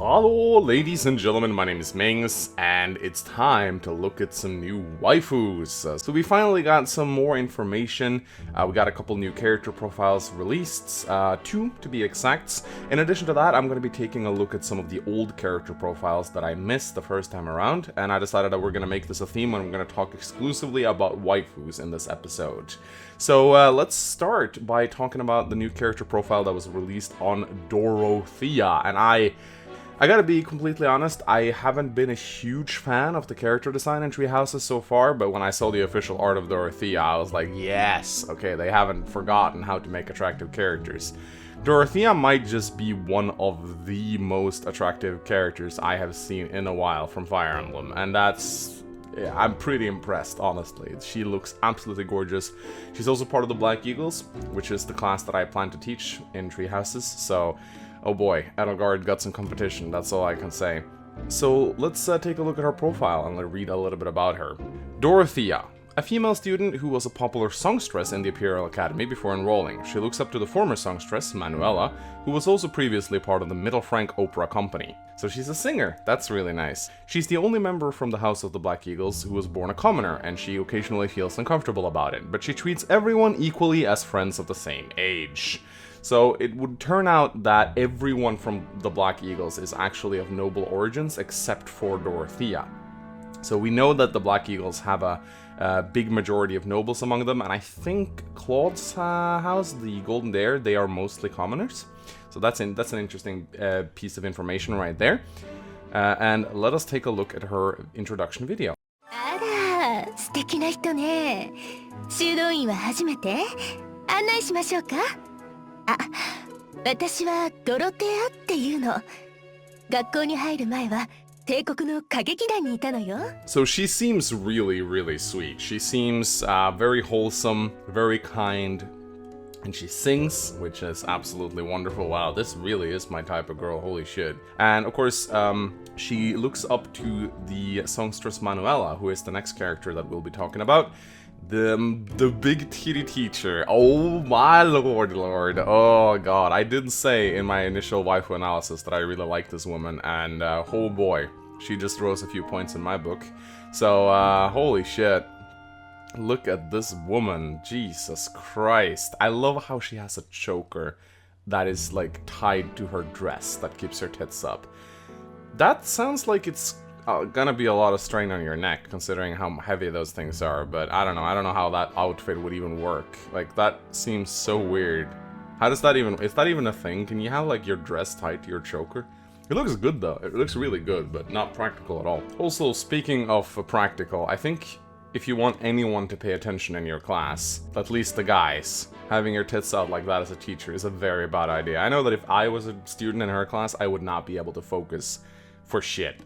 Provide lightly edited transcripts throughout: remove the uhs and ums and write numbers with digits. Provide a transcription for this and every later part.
Hello ladies and gentlemen, my name is Mings, and it's time to look at some new waifus. So we finally got some more information. We got a couple new character profiles released, 2 to be exact. In addition to that, I'm going to be taking a look at some of the old character profiles that I missed the first time around, and I decided that we're going to make this a theme and I'm going to talk exclusively about waifus in this episode. So let's start by talking about the new character profile that was released on Dorothea, and I gotta be completely honest, I haven't been a huge fan of the character design in Tree Houses so far, but when I saw the official art of Dorothea, I was like, yes, okay, they haven't forgotten how to make attractive characters. Dorothea might just be one of the most attractive characters I have seen in a while from Fire Emblem, and yeah, I'm pretty impressed, honestly. She looks absolutely gorgeous. She's also part of the Black Eagles, which is the class that I plan to teach in Tree Houses, so oh boy, Edelgard got some competition, that's all I can say. So let's take a look at her profile and read a little bit about her. Dorothea, a female student who was a popular songstress in the Imperial Academy before enrolling. She looks up to the former songstress, Manuela, who was also previously part of the Middle Frank Opera Company. So she's a singer, that's really nice. She's the only member from the House of the Black Eagles who was born a commoner, and she occasionally feels uncomfortable about it, but she treats everyone equally as friends of the same age. So it would turn out that everyone from the Black Eagles is actually of noble origins except for Dorothea. So we know that the Black Eagles have a big majority of nobles among them, and I think Claude's house, the Golden Dare, they are mostly commoners. So that's an interesting piece of information right there. And let us take a look at her introduction video. 素敵な人ね。修道院は初めて？案内しましょうか？あ、私はドロテアっていうの。学校に入る前は帝国の歌劇団にいたのよ。So she seems really, really sweet. She seems very wholesome, very kind, and she sings, which is absolutely wonderful. Wow, this really is my type of girl, holy shit. And of course, she looks up to the songstress Manuela, who is the next character that we'll be talking about. The big titty teacher. Oh my lord. Oh god, I did say in my initial waifu analysis that I really like this woman, and oh boy, she just rose a few points in my book. So holy shit, look at this woman, Jesus Christ. I love how she has a choker that is like tied to her dress that keeps her tits up. That sounds like it's gonna be a lot of strain on your neck, considering how heavy those things are, but I don't know how that outfit would even work. Like, that seems so weird. How does that even, is that even a thing? Can you have, like, your dress tied to your choker? It looks good, though. It looks really good, but not practical at all. Also, speaking of practical, I think if you want anyone to pay attention in your class, at least the guys, having your tits out like that as a teacher is a very bad idea. I know that if I was a student in her class, I would not be able to focus for shit.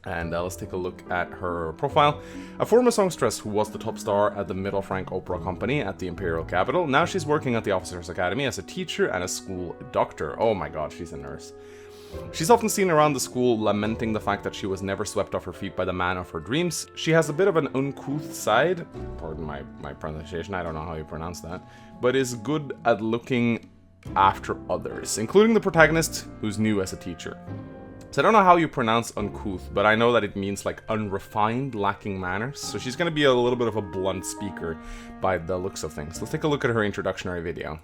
And let's take a look at her profile. A former songstress who was the top star at the Middle Frank Opera Company at the Imperial Capital. Now she's working at the Officers Academy as a teacher and a school doctor. Oh my god, she's a nurse. She's often seen around the school lamenting the fact that she was never swept off her feet by the man of her dreams. She has a bit of an uncouth side, pardon my pronunciation, I don't know how you pronounce that, but is good at looking after others, including the protagonist, who's new as a teacher. So I don't know how you pronounce uncouth, but I know that it means like unrefined, lacking manners. So she's gonna be a little bit of a blunt speaker by the looks of things. Let's take a look at her introductory video.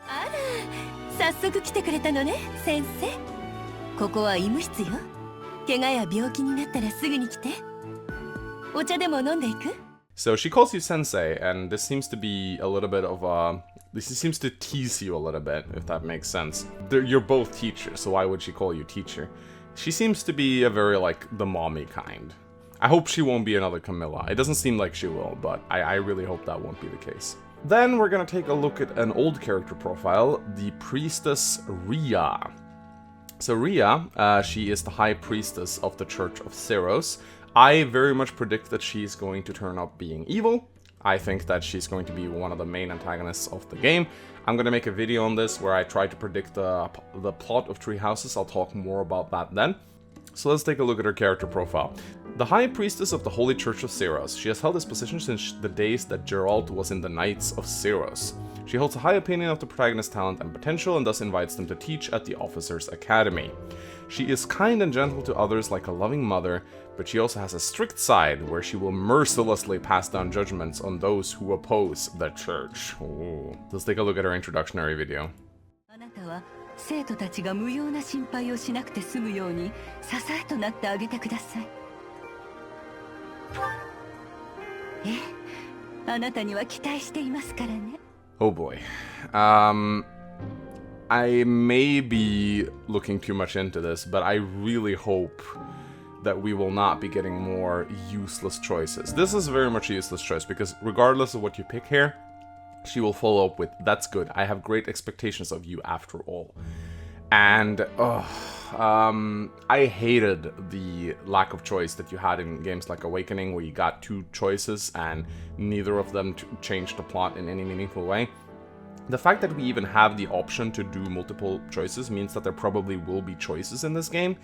あら、早速来てくれたのね、先生。ここは医務室よ。怪我や病気になったらすぐに来て。お茶でも飲んでいく？ So she calls you sensei, and this seems to be a little bit of a... This seems to tease you a little bit, if that makes sense. You're both teachers, so why would she call you teacher? She seems to be a very, like, the mommy kind. I hope she won't be another Camilla. It doesn't seem like she will, but I really hope that won't be the case. Then we're gonna take a look at an old character profile, the priestess Rhea. So Rhea, she is the high priestess of the Church of Ceros. I very much predict that she's going to turn up being evil. I think that she's going to be one of the main antagonists of the game. I'm going to make a video on this where I try to predict the plot of Tree Houses. I'll talk more about that then. So let's take a look at her character profile. The High Priestess of the Holy Church of Ceros. She has held this position since the days that Geralt was in the Knights of Ceros. She holds a high opinion of the protagonist's talent and potential and thus invites them to teach at the Officers' Academy. She is kind and gentle to others like a loving mother, but she also has a strict side where she will mercilessly pass down judgments on those who oppose the church. Ooh. Let's take a look at her introductory video. 生徒たちが無用な心配をしなくて済むように支えとなってあげてください。あなたには期待していますからね。Oh boy. I may be looking too much into this, but I really hope that we will not be getting more useless choices. This is very much a useless choice because regardless of what you pick here, she will follow up with, "That's good. I have great expectations of you after all." And I hated the lack of choice that you had in games like Awakening, where you got 2 choices and neither of them changed the plot in any meaningful way. The fact that we even have the option to do multiple choices means that there probably will be choices in this game.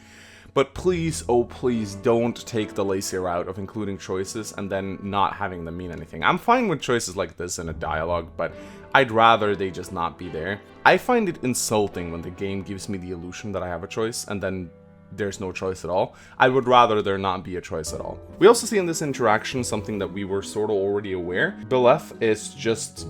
But please, oh please, don't take the lazy route of including choices and then not having them mean anything. I'm fine with choices like this in a dialogue, but I'd rather they just not be there. I find it insulting when the game gives me the illusion that I have a choice and then there's no choice at all. I would rather there not be a choice at all. We also see in this interaction something that we were sort of already aware. Baath is just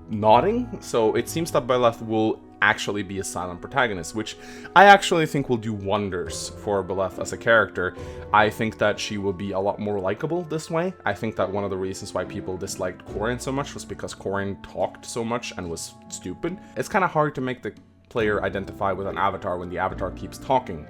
nodding, so it seems that Baath will actually be a silent protagonist, which I actually think will do wonders for Baath as a character. I think that she will be a lot more likable this way. I think that one of the reasons why people disliked Corrin so much was because Corrin talked so much and was stupid. It's kind of hard to make the player identify with an avatar when the avatar keeps talking.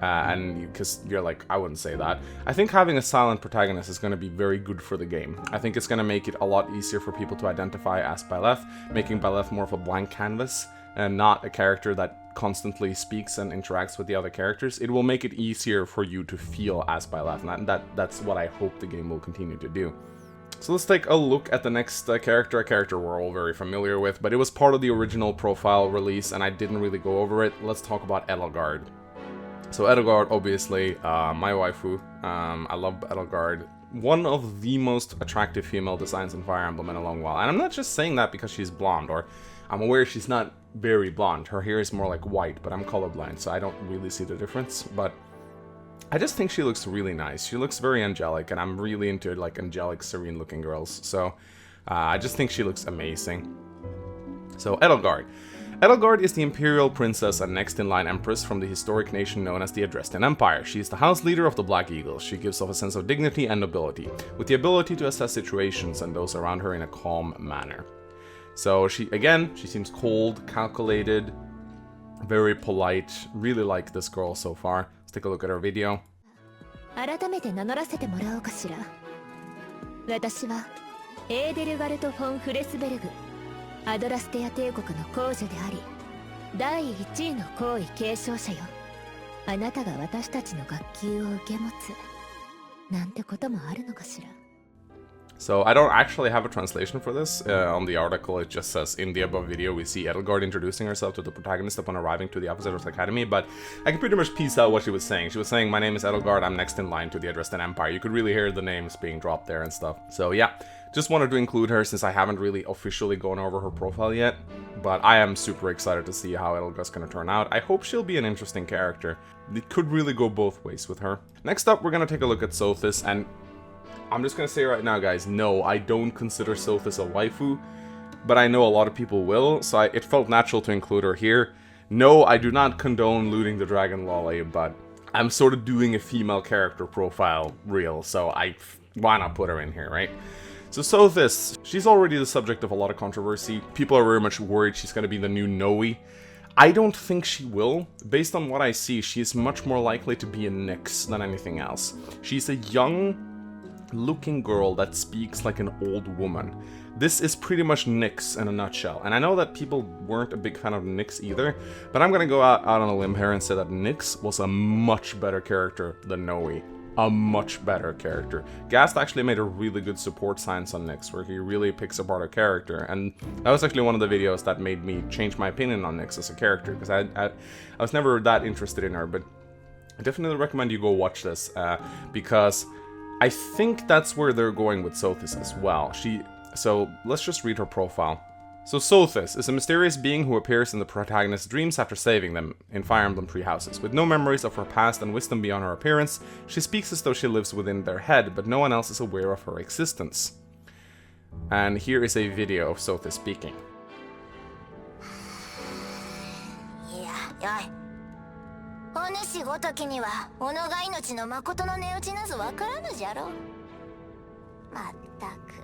And because you're like, I wouldn't say that. I think having a silent protagonist is going to be very good for the game. I think it's going to make it a lot easier for people to identify as Baath, making Baath more of a blank canvas and not a character that constantly speaks and interacts with the other characters. It will make it easier for you to feel as Baath, and that's what I hope the game will continue to do. So let's take a look at the next character, a character we're all very familiar with, but it was part of the original profile release and I didn't really go over it. Let's talk about Edelgard. So Edelgard, obviously, my waifu. I love Edelgard. One of the most attractive female designs in Fire Emblem in a long while. And I'm not just saying that because she's blonde, or I'm aware she's not very blonde. Her hair is more like white, but I'm colorblind, so I don't really see the difference. But I just think she looks really nice. She looks very angelic, and I'm really into like angelic, serene-looking girls. So I just think she looks amazing. So Edelgard. Edelgard is the imperial princess and next-in-line empress from the historic nation known as the Dresden Empire. She is the house leader of the Black Eagles. She gives off a sense of dignity and nobility, with the ability to assess situations and those around her in a calm manner. So she seems cold, calculated, very polite. Really like this girl so far. Let's take a look at her video. 改めて名乗らせてもらおうかしら。私はエーデルガルト・フォン・フレスベルグ。アドラステア帝国の皇女であり、第1位の皇位継承者よ。あなたが私たちの学級を受け持つ。なんてこともあるのかしら。So I don't actually have a translation for this. On the article it just says, in the above video we see Edelgard introducing herself to the protagonist upon arriving to the Officers' Academy, but I can pretty much piece out what she was saying. She was saying, my name is Edelgard, I'm next in line to the Dresden Empire. You could really hear the names being dropped there and stuff. So yeah, just wanted to include her since I haven't really officially gone over her profile yet, but I am super excited to see how Edelgard's gonna turn out. I hope she'll be an interesting character. It could really go both ways with her. Next up, we're gonna take a look at Sophist, and I'm just gonna say right now, guys, no, I don't consider Sophist a waifu, but I know a lot of people will, so it felt natural to include her here. No, I do not condone looting the dragon lolly, but I'm sort of doing a female character profile reel, so why not put her in here, right? So Sophist, she's already the subject of a lot of controversy. People are very much worried she's gonna be the new Noe. I don't think she will. Based on what I see, she is much more likely to be a Nyx than anything else. She's a young looking girl that speaks like an old woman. This is pretty much Nyx in a nutshell. And I know that people weren't a big fan of Nyx either, but I'm gonna go out on a limb here and say that Nyx was a much better character than Noe. A much better character. Gast actually made a really good support science on Nyx, where he really picks apart a character, and that was actually one of the videos that made me change my opinion on Nyx as a character, because I was never that interested in her, but I definitely recommend you go watch this, because I think that's where they're going with Sophist as well. So let's just read her profile. So Sophist is a mysterious being who appears in the protagonist's dreams after saving them in Fire Emblem Three Houses. With no memories of her past and wisdom beyond her appearance, she speaks as though she lives within their head, but no one else is aware of her existence. And here is a video of Sophist speaking. いや、よい。お主ごときには、己が命の誠の値打ちなぞわからぬじゃろ。まったく。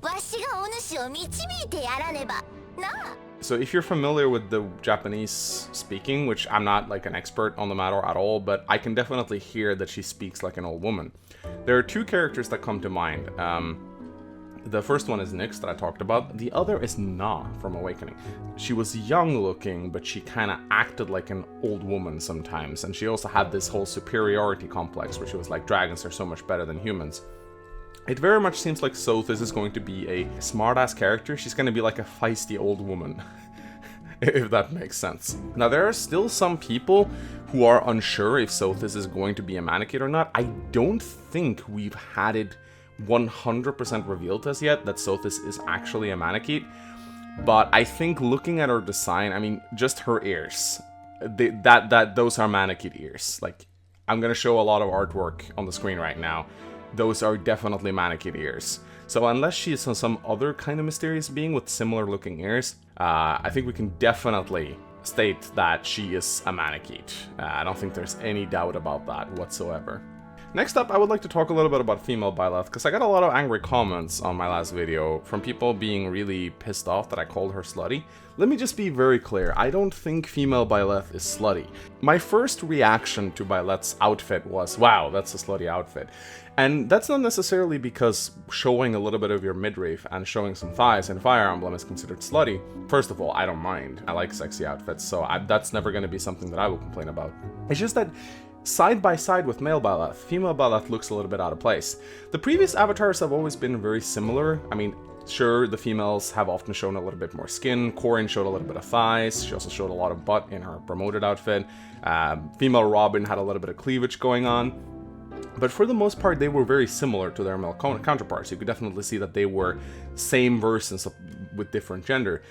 わしがお主を導いてやらねば。なあ。 So if you're familiar with the Japanese speaking, which I'm not like an expert on the matter at all, but I can definitely hear that she speaks like an old woman. There are two characters that come to mind. The first one is Nyx that I talked about. The other is Na from Awakening. She was young looking, but she kind of acted like an old woman sometimes. And she also had this whole superiority complex where she was like, dragons are so much better than humans. It very much seems like Sophist is going to be a smart-ass character. She's going to be like a feisty old woman, if that makes sense. Now, there are still some people who are unsure if Sophist is going to be a Manakid or not. I don't think we've had it 100% revealed to us yet that Sophist is actually a Manakid. But I think looking at her design, I mean, just her ears, those are Manakid ears. Like, I'm going to show a lot of artwork on the screen right now. Those are definitely Manakid ears. So unless she is some other kind of mysterious being with similar looking ears, I think we can definitely state that she is a Manakid. I don't think there's any doubt about that whatsoever. Next up, I would like to talk a little bit about female Baath, because I got a lot of angry comments on my last video from people being really pissed off that I called her slutty. Let me just be very clear, I don't think female Baath is slutty. My first reaction to Baath's outfit was, wow, that's a slutty outfit. And that's not necessarily because showing a little bit of your midriff and showing some thighs in Fire Emblem is considered slutty. First of all, I don't mind. I like sexy outfits, so that's never going to be something that I will complain about. It's just that side by side with male Baath, female Baath looks a little bit out of place. The previous avatars have always been very similar. I mean, sure, the females have often shown a little bit more skin. Corrin showed a little bit of thighs. She also showed a lot of butt in her promoted outfit. Female Robin had a little bit of cleavage going on. But for the most part, they were very similar to their male counterparts. You could definitely see that they were same versions with different gender.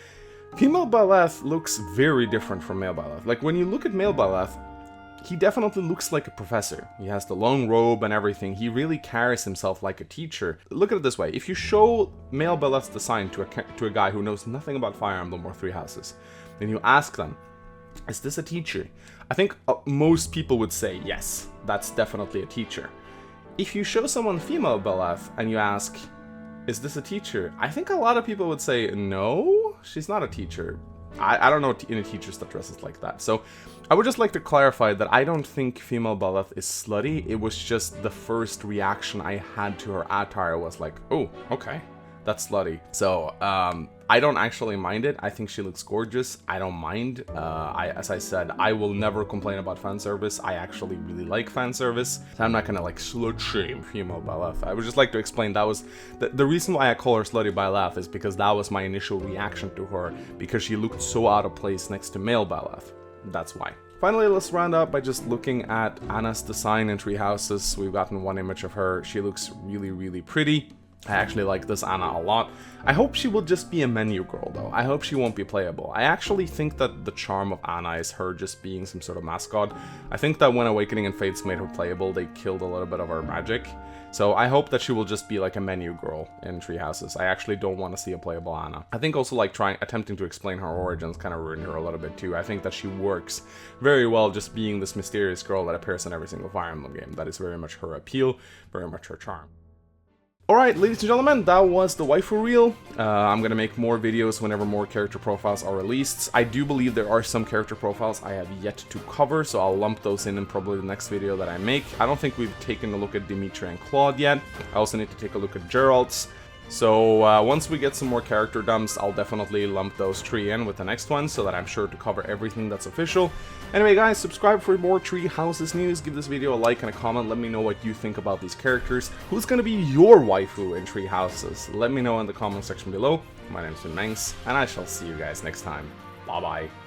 Female Baath looks very different from male Baath. Like, when you look at male Baath, he definitely looks like a professor. He has the long robe and everything. He really carries himself like a teacher. Look at it this way. If you show male Baath's design to a guy who knows nothing about Fire Emblem or Three Houses, and you ask them, is this a teacher? I think most people would say, yes, that's definitely a teacher. If you show someone female Baath and you ask, is this a teacher? I think a lot of people would say, no, she's not a teacher. I don't know any teachers that dresses like that. So I would just like to clarify that I don't think female Baath is slutty. It was just the first reaction I had to her attire was like, oh, okay, that's slutty. So I don't actually mind it. I think she looks gorgeous. I don't mind. As I said, I will never complain about fan service. I actually really like fan service. So I'm not gonna like slut shame female Baath. I would just like to explain that was the reason why I call her slutty Baath is because that was my initial reaction to her, because she looked so out of place next to male Baath. That's why. Finally, let's round up by just looking at Anna's design in Three Houses. We've gotten one image of her. She looks really, really pretty. I actually like this Anna a lot. I hope she will just be a menu girl though. I hope she won't be playable. I actually think that the charm of Anna is her just being some sort of mascot. I think that when Awakening and Fates made her playable, they killed a little bit of her magic. So I hope that she will just be like a menu girl in Three Houses. I actually don't want to see a playable Anna. I think also like attempting to explain her origins kind of ruined her a little bit too. I think that she works very well just being this mysterious girl that appears in every single Fire Emblem game. That is very much her appeal, very much her charm. Alright, ladies and gentlemen, that was the waifu reel. I'm gonna make more videos whenever more character profiles are released. I do believe there are some character profiles I have yet to cover, so I'll lump those in probably the next video that I make. I don't think we've taken a look at Dimitri and Claude yet. I also need to take a look at Gerald's. So once we get some more character dumps, I'll definitely lump those three in with the next one so that I'm sure to cover everything that's official. Anyway guys, subscribe for more Three Houses news, give this video a like and a comment, let me know what you think about these characters. Who's gonna be your waifu in Three Houses? Let me know in the comment section below. My name's been Mangs, and I shall see you guys next time. Bye bye.